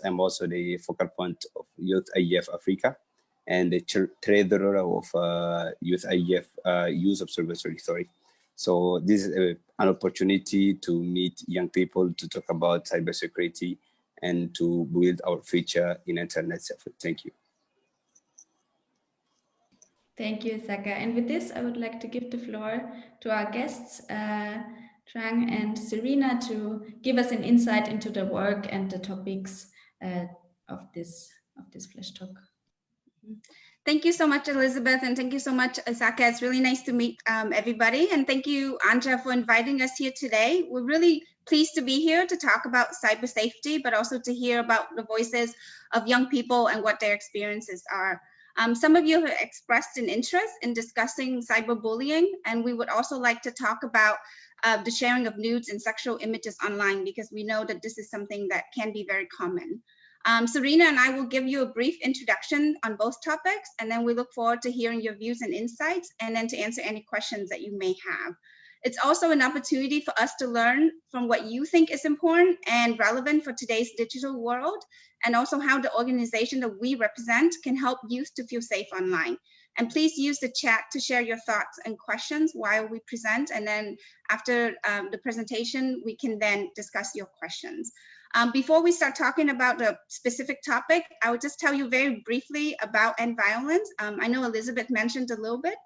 I'm also the focal point of Youth IGF Africa and the treasurer of Youth IGF Youth Observatory, sorry. So this is an opportunity to meet young people, to talk about cybersecurity and to build our future in internet safety. Thank you. Thank you, Saka. And with this, I would like to give the floor to our guests, Trang and Serena, to give us an insight into the work and the topics of this Flash Talk. Thank you so much, Elizabeth, and thank you so much, Saka. It's really nice to meet everybody, and thank you, Anja, for inviting us here today. We're really pleased to be here to talk about cyber safety, but also to hear about the voices of young people and what their experiences are. Some of you have expressed an interest in discussing cyberbullying, and we would also like to talk about the sharing of nudes and sexual images online, because we know that this is something that can be very common. Serena and I will give you a brief introduction on both topics, and then we look forward to hearing your views and insights, and then to answer any questions that you may have. It's also an opportunity for us to learn from what you think is important and relevant for today's digital world, and also how the organization that we represent can help youth to feel safe online. And please use the chat to share your thoughts and questions while we present, and then after the presentation, we can then discuss your questions. Before we start talking about the specific topic, I would just tell you very briefly about End Violence. I know Elizabeth mentioned a little bit,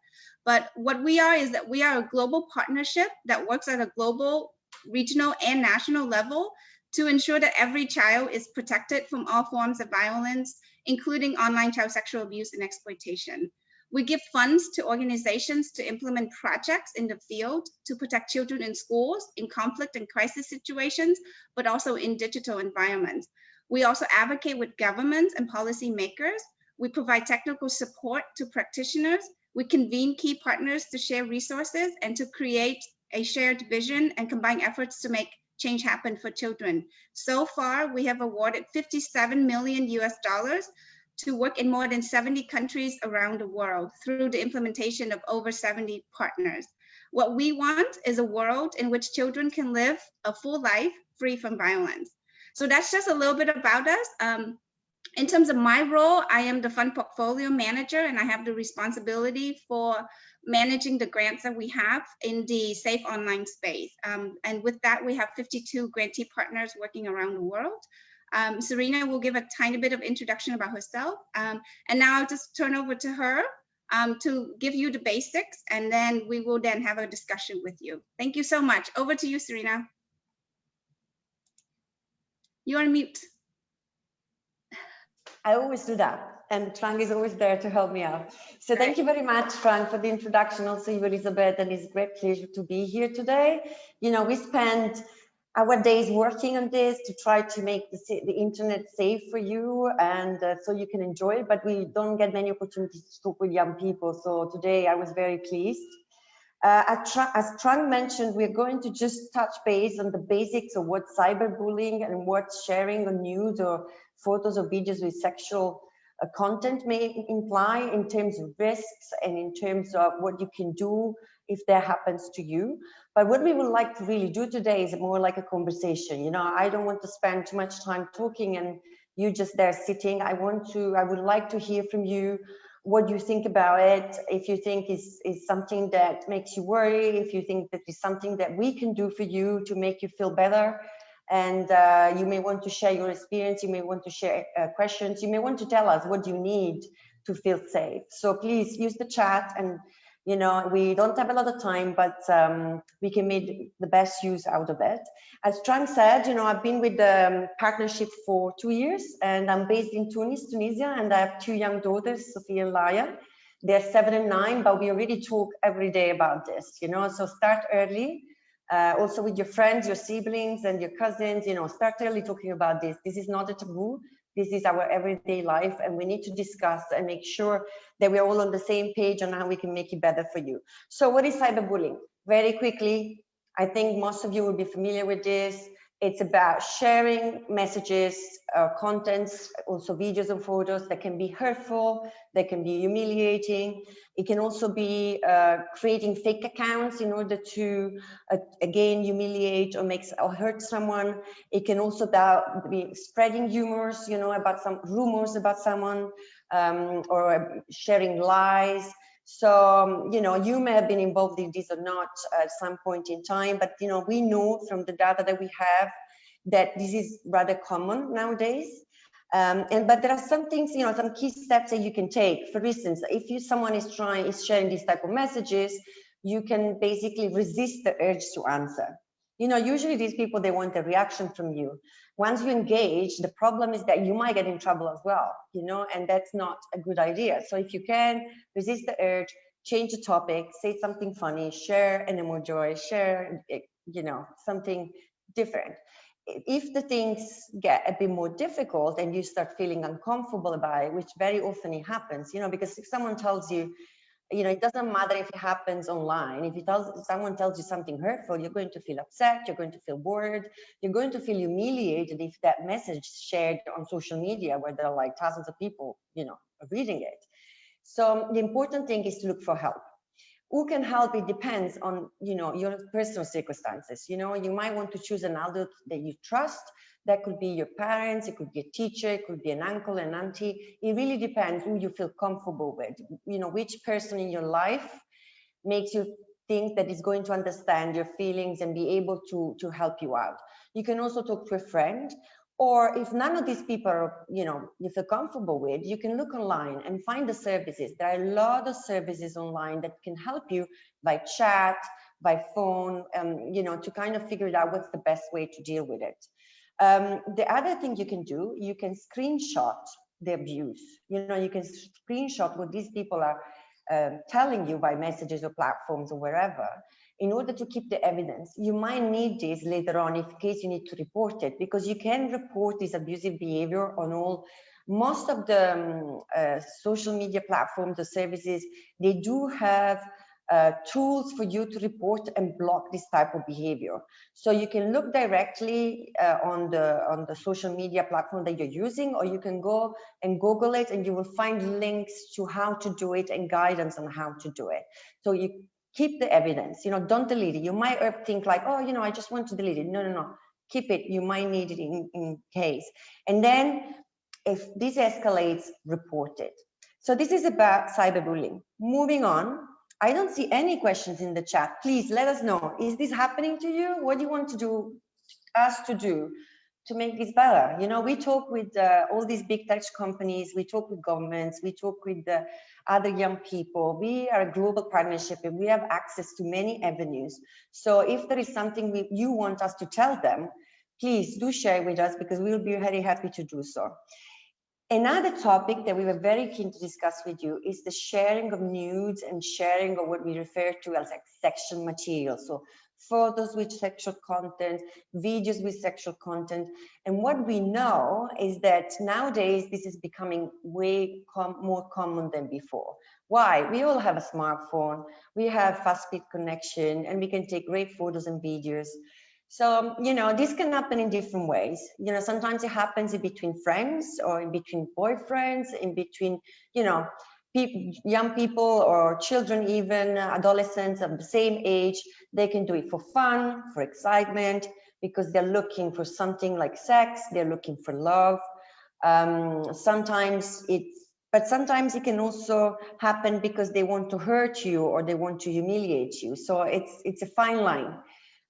but what we are is that we are a global partnership that works at a global, regional, and national level to ensure that every child is protected from all forms of violence, including online child sexual abuse and exploitation. We give funds to organizations to implement projects in the field to protect children in schools, in conflict and crisis situations, but also in digital environments. We also advocate with governments and policymakers. We provide technical support to practitioners. We convene key partners to share resources and to create a shared vision and combine efforts to make change happen for children. So far, we have awarded $57 million to work in more than 70 countries around the world through the implementation of over 70 partners. What we want is a world in which children can live a full life free from violence. So that's just a little bit about us. In terms of my role, I am the fund portfolio manager, and I have the responsibility for managing the grants that we have in the safe online space. And with that, we have 52 grantee partners working around the world. Serena will give a tiny bit of introduction about herself. And now I'll just turn over to her to give you the basics, and then we will then have a discussion with you. Thank you so much. Over to you, Serena. You're on mute. I always do that, and Trang is always there to help me out. So thank you very much, Trang, for the introduction. Also, you, Elizabeth, and it's a great pleasure to be here today. You know, we spent our days working on this to try to make the internet safe for you, and so you can enjoy it, but we don't get many opportunities to talk with young people. So today I was very pleased. As Trang mentioned, we're going to just touch base on the basics of what cyberbullying and what sharing of nudes or photos or videos with sexual content may imply in terms of risks and in terms of what you can do if that happens to you. But what we would like to really do today is more like a conversation. You know, I don't want to spend too much time talking and you just there sitting. I would like to hear from you what you think about it, if you think is something that makes you worry, if you think that is something that we can do for you to make you feel better. And you may want to share your experience, you may want to share questions, you may want to tell us what you need to feel safe. So please use the chat, and you know, we don't have a lot of time, but we can make the best use out of it. As Trang said, you know, I've been with the partnership for 2 years, and I'm based in Tunis, Tunisia, and I have 2 young daughters, Sophia and Laya. They're 7 and 9, but we already talk every day about this, you know, so start early. Also with your friends, your siblings and your cousins, you know, start early talking about this. This is not a taboo. This is our everyday life, and we need to discuss and make sure that we're all on the same page on how we can make it better for you. So what is cyberbullying? Very quickly, I think most of you will be familiar with this. It's about sharing messages, contents, also videos and photos that can be hurtful, that can be humiliating. It can also be creating fake accounts in order to, again, humiliate or hurt someone. It can also be spreading rumors, about some rumors about someone, or sharing lies. So, you may have been involved in this or not at some point in time, but, we know from the data that we have that this is rather common nowadays. But there are some things, some key steps that you can take. For instance, if someone is sharing these type of messages, you can basically resist the urge to answer. Usually these people, they want a reaction from you. Once you engage, the problem is that you might get in trouble as well, and that's not a good idea. So if you can resist the urge, change the topic, say something funny, share an emoji, share, something different. If the things get a bit more difficult and you start feeling uncomfortable about it, which very often it happens, because if someone tells you, it doesn't matter if it happens online. If someone tells you something hurtful, you're going to feel upset, you're going to feel bored, you're going to feel humiliated if that message is shared on social media where there are like thousands of people, reading it. So the important thing is to look for help. Who can help? It depends on, your personal circumstances. You might want to choose an adult that you trust. That could be your parents, it could be a teacher, it could be an uncle, an auntie. It really depends who you feel comfortable with. Which person in your life makes you think that is going to understand your feelings and be able to help you out. You can also talk to a friend, or if none of these people are, you feel comfortable with, you can look online and find the services. There are a lot of services online that can help you by chat, by phone, to kind of figure out what's the best way to deal with it. The other thing you can do, you can screenshot the abuse. You can screenshot what these people are telling you by messages or platforms or wherever, in order to keep the evidence. You might need this later on in case you need to report it, because you can report this abusive behavior on most of the social media platforms, the services, they do have tools for you to report and block this type of behavior. So you can look directly on the social media platform that you're using, or you can go and Google it and you will find links to how to do it and guidance on how to do it. So you keep the evidence, don't delete it. You might think like, oh, I just want to delete it. No. Keep it. You might need it in case. And then if this escalates, report it. So this is about cyberbullying. Moving on. I don't see any questions in the chat. Please let us know. Is this happening to you? What do you want us to do to make this better? We talk with all these big tech companies. We talk with governments. We talk with other young people. We are a global partnership and we have access to many avenues. So if there is something you want us to tell them, please do share with us, because we'll be very happy to do so. Another topic that we were very keen to discuss with you is the sharing of nudes and sharing of what we refer to as sexual material. So photos with sexual content, videos with sexual content. And what we know is that nowadays this is becoming way more common than before. Why? We all have a smartphone, we have fast speed connection, and we can take great photos and videos. So, this can happen in different ways. Sometimes it happens in between friends, or in between boyfriends, in between, young people or children, even adolescents of the same age. They can do it for fun, for excitement, because they're looking for something like sex, they're looking for love. Sometimes it can also happen because they want to hurt you or they want to humiliate you. So it's a fine line.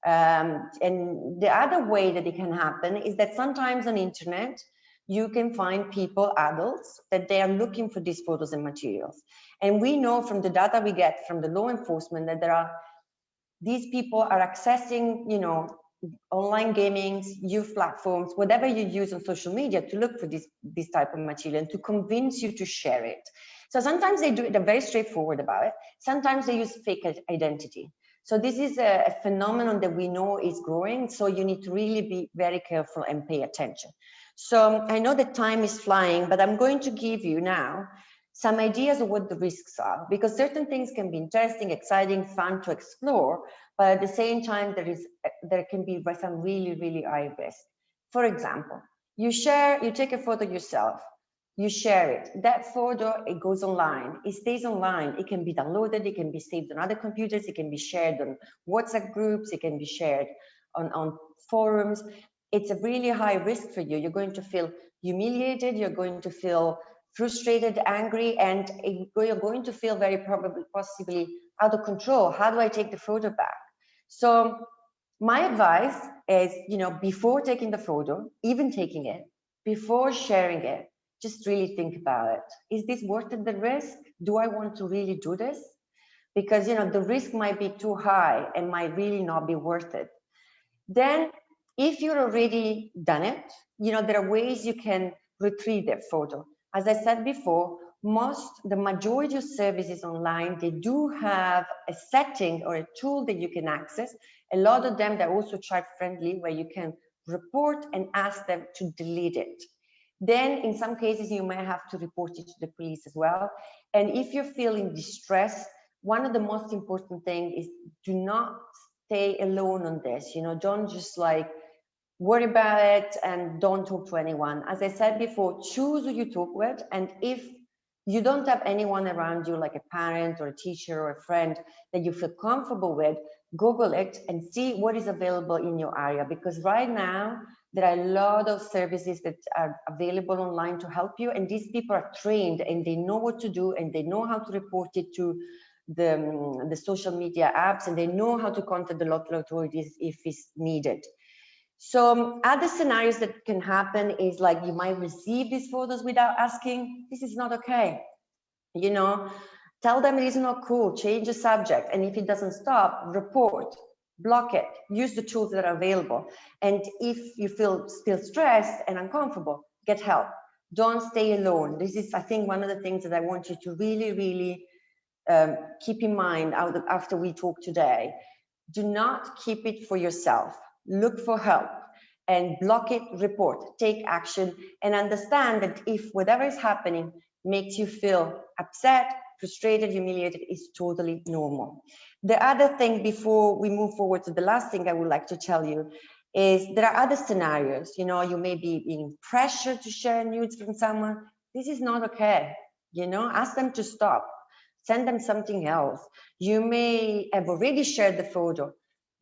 And the other way that it can happen is that sometimes on internet, you can find people, adults, that they are looking for these photos and materials. And we know from the data we get from the law enforcement that these people are accessing, online gaming, youth platforms, whatever you use on social media to look for this type of material and to convince you to share it. So sometimes they do it, they're very straightforward about it. Sometimes they use fake identity. So this is a phenomenon that we know is growing. So you need to really be very careful and pay attention. So I know that time is flying, but I'm going to give you now some ideas of what the risks are, because certain things can be interesting, exciting, fun to explore, but at the same time, there can be some really, really high risk. For example, you take a photo yourself, you share it. That photo, it goes online, it stays online, it can be downloaded, it can be saved on other computers, it can be shared on WhatsApp groups, it can be shared on forums. It's a really high risk for you. You're going to feel humiliated, you're going to feel frustrated, angry, and you're going to feel very possibly out of control. How do I take the photo back? So my advice is, before taking the photo, even taking it, before sharing it, just really think about it. Is this worth the risk? Do I want to really do this? Because, the risk might be too high and might really not be worth it. Then, if you've already done it, there are ways you can retrieve that photo. As I said before, the majority of services online, they do have a setting or a tool that you can access. A lot of them, they're also child friendly, where you can report and ask them to delete it. Then in some cases, you may have to report it to the police as well. And if you're feeling distressed, one of the most important things is do not stay alone on this. Don't just worry about it and don't talk to anyone. As I said before, choose who you talk with. And if you don't have anyone around you, like a parent or a teacher or a friend that you feel comfortable with, Google it and see what is available in your area. Because right now, there are a lot of services that are available online to help you. And these people are trained and they know what to do and they know how to report it to the social media apps, and they know how to contact the local authorities if it's needed. So other scenarios that can happen is you might receive these photos without asking. This is not okay. Tell them it is not cool, change the subject. And if it doesn't stop, report, block it, use the tools that are available. And if you feel still stressed and uncomfortable, get help. Don't stay alone. This is, I think, one of the things that I want you to really, really keep in mind after we talk today. Do not keep it for yourself. Look for help and block it, report, take action, and understand that if whatever is happening makes you feel upset, frustrated, humiliated, is totally normal. The other thing, before we move forward to the last thing I would like to tell you, is there are other scenarios. You may be being pressured to share nudes from someone. This is not okay. Ask them to stop. Send them something else. You may have already shared the photo.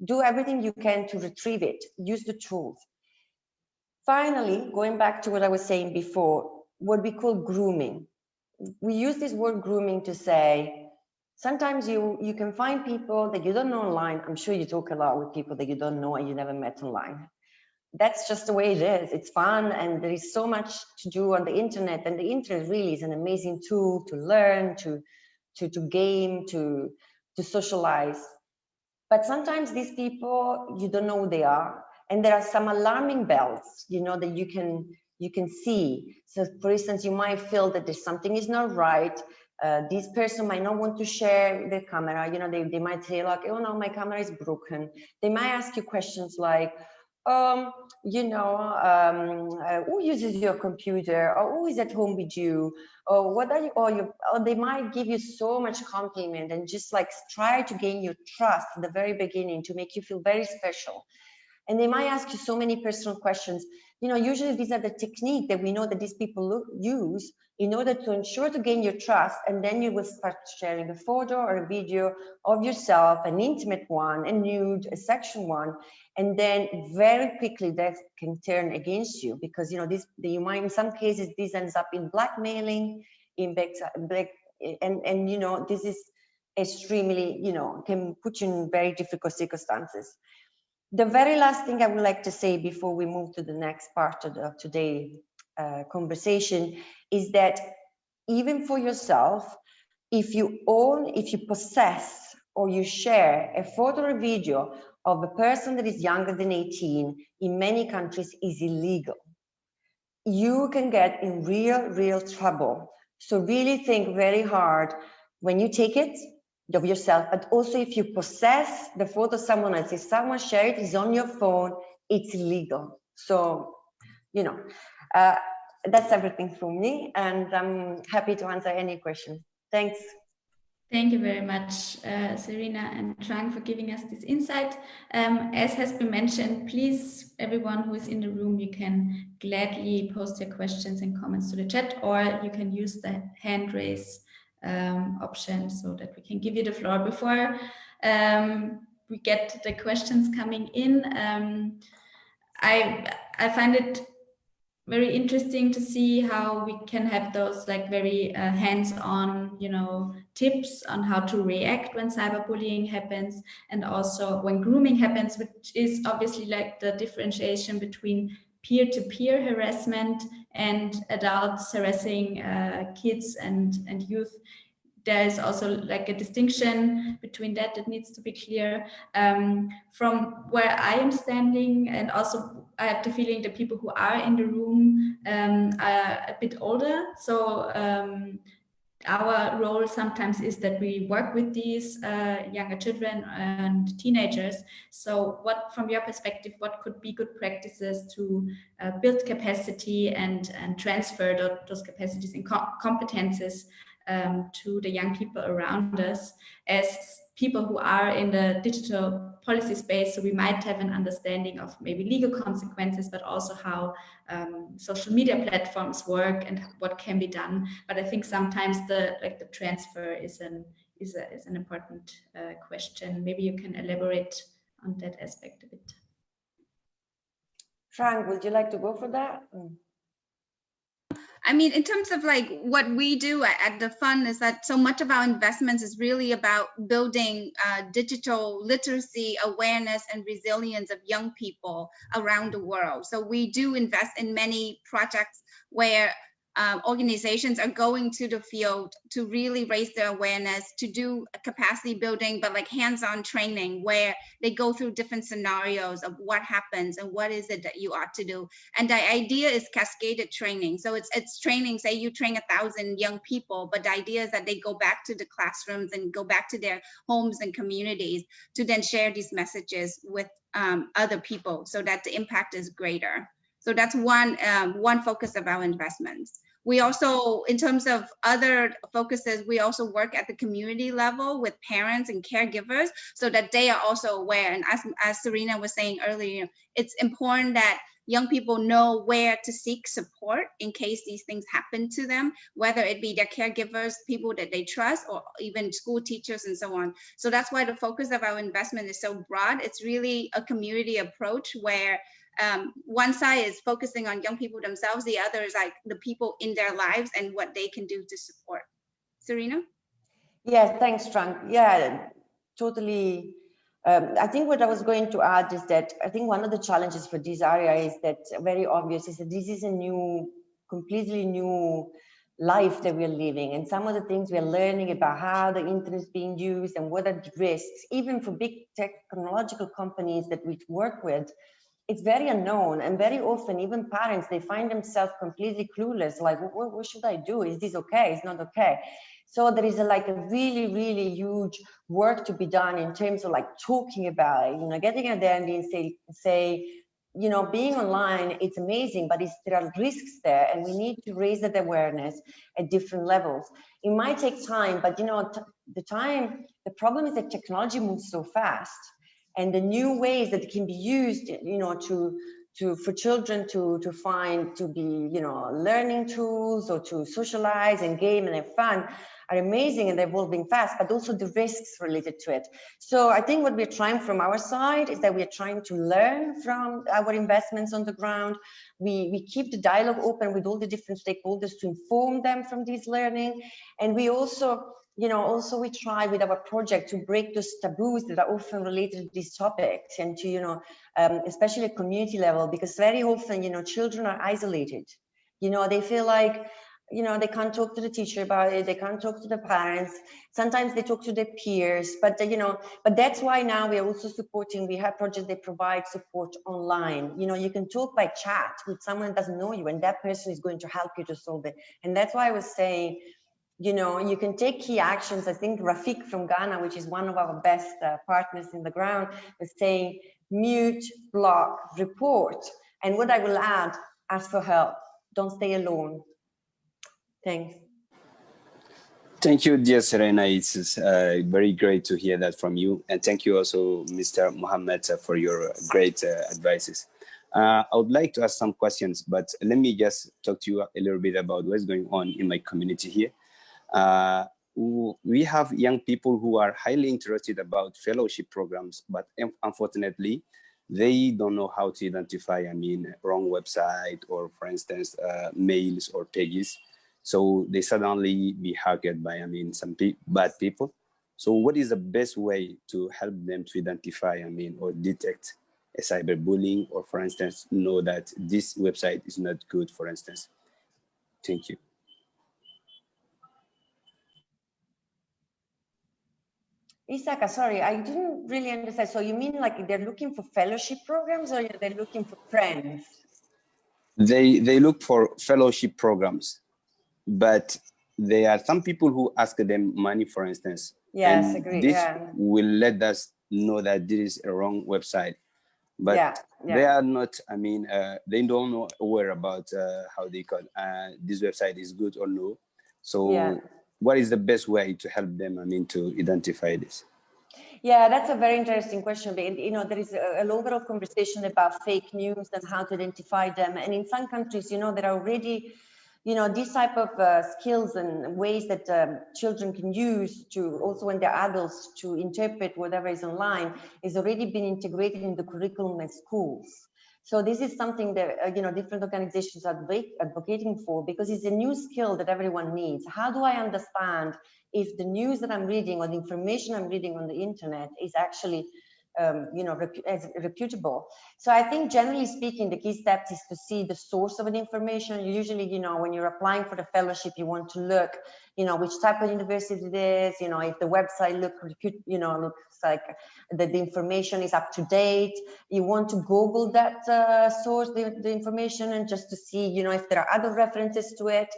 Do everything you can to retrieve it. Use the tools. Finally, going back to what I was saying before, what we call grooming. We use this word grooming to say, sometimes you can find people that you don't know online. I'm sure you talk a lot with people that you don't know and you never met online. That's just the way it is. It's fun, and there is so much to do on the internet, and the internet really is an amazing tool to learn, to game, to socialize. But sometimes these people, you don't know who they are. And there are some alarming bells, that you can see. So for instance, you might feel that there's something is not right. This person might not want to share their camera. They might say oh no, my camera is broken. They might ask you questions like, who uses your computer, or who is at home with you, or what are you, or they might give you so much compliment and just try to gain your trust at the very beginning to make you feel very special. And they might ask you so many personal questions. Usually these are the technique that we know that these people use in order to ensure to gain your trust. And then you will start sharing a photo or a video of yourself, an intimate one, a nude, a sexual one. And then very quickly that can turn against you, because, you might, in some cases, this ends up in blackmailing, and this is extremely, can put you in very difficult circumstances. The very last thing I would like to say before we move to the next part of today's conversation is that even for yourself, if you possess or you share a photo or video of a person that is younger than 18, in many countries is illegal. You can get in real trouble. So really think very hard when you take it of yourself, but also if you possess the photo of someone else, if someone shared it, is on your phone, it's illegal. So, that's everything from me, and I'm happy to answer any questions. Thanks. Thank you very much, Serena and Trang, for giving us this insight. As has been mentioned, please, everyone who is in the room, you can gladly post your questions and comments to the chat, or you can use the hand raise option so that we can give you the floor. Before we get the questions coming in, I find it very interesting to see how we can have those like very hands-on, tips on how to react when cyberbullying happens, and also when grooming happens, which is obviously like the differentiation between peer-to-peer harassment and adults harassing kids and youth. There is also like a distinction between that needs to be clear. From where I am standing, and also I have the feeling that people who are in the room are a bit older. So our role sometimes is that we work with these younger children and teenagers. So what, from your perspective, what could be good practices to build capacity and transfer those capacities and competences to the young people around us as people who are in the digital policy space? So we might have an understanding of maybe legal consequences, but also how social media platforms work and what can be done. But I think sometimes the transfer is an important question. Maybe you can elaborate on that aspect a bit. Frank, would you like to go for that? I mean, in terms of like what we do at the fund is that so much of our investments is really about building digital literacy, awareness, and resilience of young people around the world. So we do invest in many projects where organizations are going to the field to really raise their awareness, to do capacity building, but like hands-on training where they go through different scenarios of what happens and what is it that you ought to do. And the idea is cascaded training. So it's training, say you train 1,000 young people, but the idea is that they go back to the classrooms and go back to their homes and communities to then share these messages with other people so that the impact is greater. So that's one focus of our investments. We also, in terms of other focuses, we also work at the community level with parents and caregivers so that they are also aware. And as Serena was saying earlier, it's important that young people know where to seek support in case these things happen to them, whether it be their caregivers, people that they trust, or even school teachers and so on. So that's why the focus of our investment is so broad. It's really a community approach where one side is focusing on young people themselves, the other is like the people in their lives and what they can do to support. Serena? Yeah, thanks, Frank. Yeah, totally. I think what I was going to add is that I think one of the challenges for this area is that very obvious is that this is a completely new life that we're living, and some of the things we're learning about how the internet is being used and what are the risks, even for big technological companies that we work with. It's very unknown, and very often even parents, they find themselves completely clueless, like what should I do? Is this okay? It's not okay. So there is a really, really huge work to be done in terms of like talking about it, getting out there and say, being online, it's amazing, but there are risks there, and we need to raise that awareness at different levels. It might take time, but the problem is that technology moves so fast, and the new ways that it can be used, for children to be learning tools or to socialize and game and have fun are amazing, and they're evolving fast, but also the risks related to it. So I think what we're trying from our side is that we're trying to learn from our investments on the ground. We keep the dialogue open with all the different stakeholders to inform them from this learning, and we also we try with our project to break those taboos that are often related to these topics, and to, especially at community level, because very often, children are isolated. They feel like, they can't talk to the teacher about it. They can't talk to the parents. Sometimes they talk to their peers, but that's why now we are also supporting, we have projects that provide support online. You can talk by chat with someone that doesn't know you, and that person is going to help you to solve it. And that's why I was saying, you can take key actions. I think Rafik from Ghana, which is one of our best partners in the ground, was saying mute, block, report. And what I will add, ask for help. don't stay alone. Thanks. Thank you, dear Serena. It's very great to hear that from you. And thank you also, Mr. Mohammed, for your great advices. I would like to ask some questions, but let me just talk to you a little bit about what's going on in my community here. We have young people who are highly interested about fellowship programs, but unfortunately, they don't know how to identify, wrong website or, for instance, mails or pages. So they suddenly be hacked by, some bad people. So what is the best way to help them to identify, or detect a cyberbullying, or, for instance, know that this website is not good, for instance? Thank you. Isaka, sorry, I didn't really understand. So you mean like they're looking for fellowship programs, or they're looking for friends? They look for fellowship programs, but there are some people who ask them money, for instance. Yes, and agree. this Yeah. will let us know that this is a wrong website. But yeah. they are not, they don't know aware about how they call this website is good or no. So what is the best way to help them, to identify this? Yeah, that's a very interesting question. There is a lot of conversation about fake news and how to identify them. And in some countries, there are already, these type of skills and ways that children can use to also when they're adults to interpret whatever is online is already been integrated in the curriculum at schools. So this is something that, different organizations are advocating for, because it's a new skill that everyone needs. How do I understand if the news that I'm reading or the information I'm reading on the internet is actually, reputable? So I think generally speaking, the key steps is to see the source of an information. Usually, when you're applying for the fellowship, you want to look, which type of university it is, if the website looks like the information is up to date. You want to Google that source, the information, and just to see, if there are other references to it.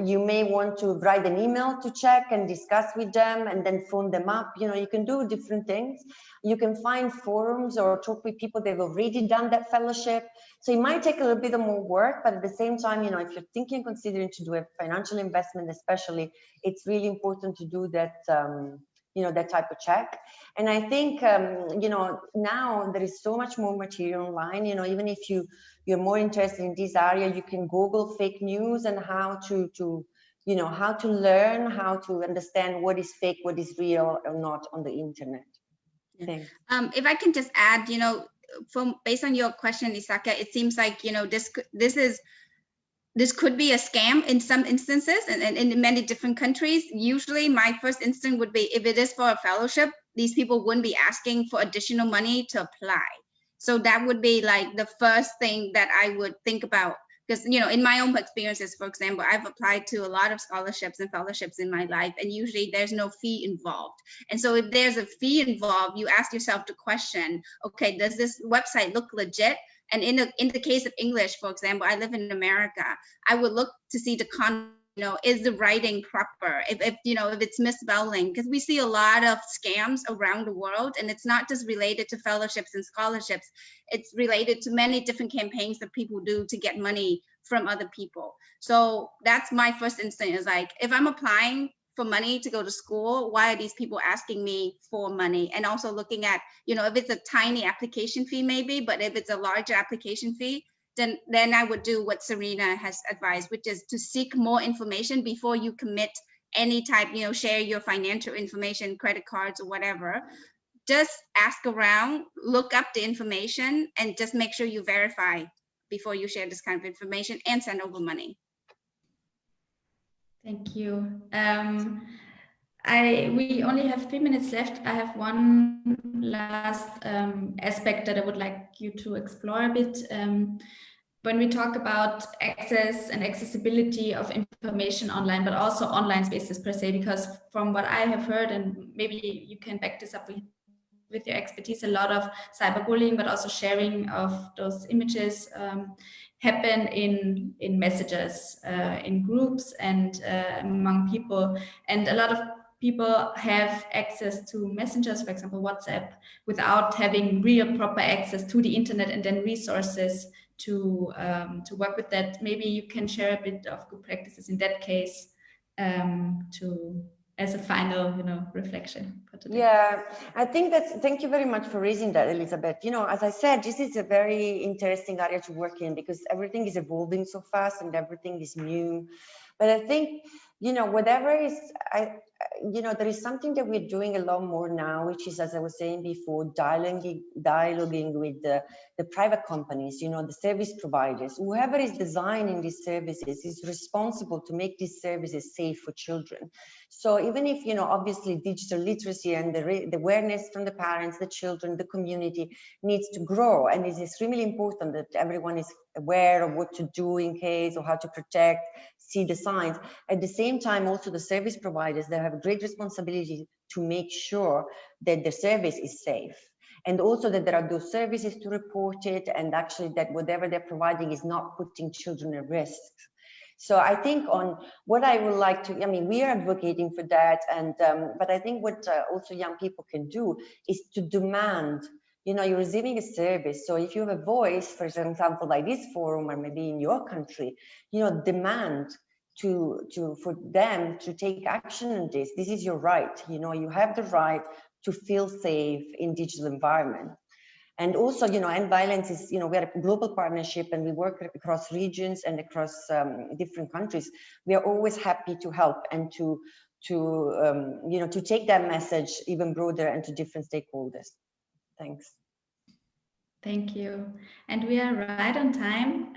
You may want to write an email to check and discuss with them and then phone them up. You can do different things. You can find forums or talk with people that have already done that fellowship. So it might take a little bit more work, but at the same time, if you're thinking, considering to do a financial investment, especially, it's really important to do that, that type of check. And I think, now there is so much more material online, even if you're more interested in this area, you can Google fake news and how to learn how to understand what is fake, what is real or not on the internet. Yeah. If I can just add, based on your question, Isaka, it seems like, this could be a scam in some instances and in many different countries. Usually my first instinct would be, if it is for a fellowship, these people wouldn't be asking for additional money to apply. So that would be like the first thing that I would think about. Because, in my own experiences, for example, I've applied to a lot of scholarships and fellowships in my life, and usually there's no fee involved. And so if there's a fee involved, you ask yourself the question, okay, does this website look legit? And in the case of English, for example, I live in America, I would look to see the content. Is the writing proper? If it's misspelling, because we see a lot of scams around the world, and it's not just related to fellowships and scholarships. It's related to many different campaigns that people do to get money from other people. So that's my first instinct, is like, if I'm applying for money to go to school, why are these people asking me for money? And also looking at, if it's a tiny application fee, maybe, but if it's a larger application fee, then I would do what Serena has advised, which is to seek more information before you commit any type, share your financial information, credit cards or whatever. Just ask around, look up the information, and just make sure you verify before you share this kind of information and send over money. Thank you. We only have 3 minutes left. I have one last aspect that I would like you to explore a bit. When we talk about access and accessibility of information online, but also online spaces per se, because from what I have heard, and maybe you can back this up with your expertise, a lot of cyberbullying, but also sharing of those images happen in messages, in groups and among people. And a lot of people have access to messengers, for example, WhatsApp, without having real proper access to the internet and then resources to work with that. Maybe you can share a bit of good practices in that case as a final, reflection for today. Yeah, I think thank you very much for raising that, Elizabeth. As I said, this is a very interesting area to work in because everything is evolving so fast and everything is new. But I think, whatever is, there is something that we're doing a lot more now, which is, as I was saying before, dialoguing with the private companies, the service providers. Whoever is designing these services is responsible to make these services safe for children. So even if, obviously digital literacy and the awareness from the parents, the children, the community needs to grow. And it is extremely important that everyone is aware of what to do in case or how to protect, see the signs. At the same time, also the service providers, they have a great responsibility to make sure that the service is safe. And also that there are those services to report it and actually that whatever they're providing is not putting children at risk. So I think on what I would like to, we are advocating for that. And, but I think what also young people can do is to demand, you're receiving a service. So if you have a voice, for example, like this forum or maybe in your country, demand for them to take action on this. This is your right. You have the right to feel safe in digital environment. And also, end violence is, we are a global partnership and we work across regions and across different countries. We are always happy to help and to take that message even broader and to different stakeholders. Thanks. Thank you. And we are right on time.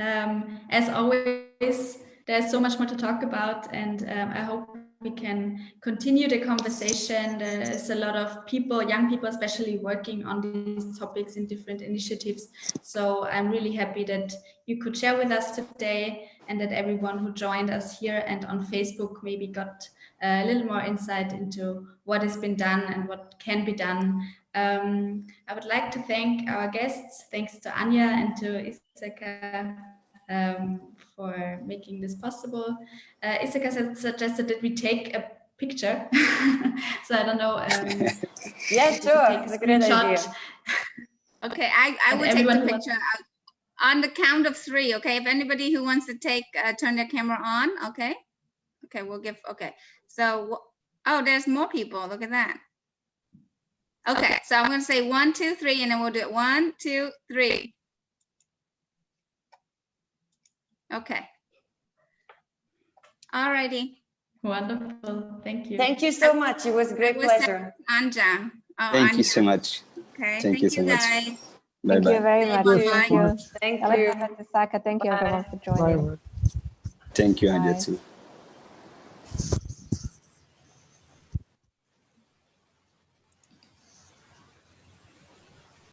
As always, there's so much more to talk about, and I hope we can continue the conversation. There's a lot of people, young people especially, working on these topics in different initiatives. So I'm really happy that you could share with us today and that everyone who joined us here and on Facebook maybe got a little more insight into what has been done and what can be done. I would like to thank our guests. Thanks to Anja and to Issaka for making this possible. Issaka suggested that we take a picture. So I don't know. Yeah, sure. It's a great idea. Okay, I will take the picture on the count of 3. Okay, if anybody who wants to turn their camera on. Okay. Okay, we'll give. Okay. So, oh, there's more people. Look at that. Okay, so I'm going to say 1, 2, 3, and then we'll do it 1, 2, 3. Okay. All righty. Wonderful. Thank you. Thank you so much. It was a great pleasure. Anja. Thank you so much. Okay. Thank you so much. Guys. Bye-bye. Thank you very much. Thank you. Thank you. Thank you everyone for joining. Thank you, Anja, too.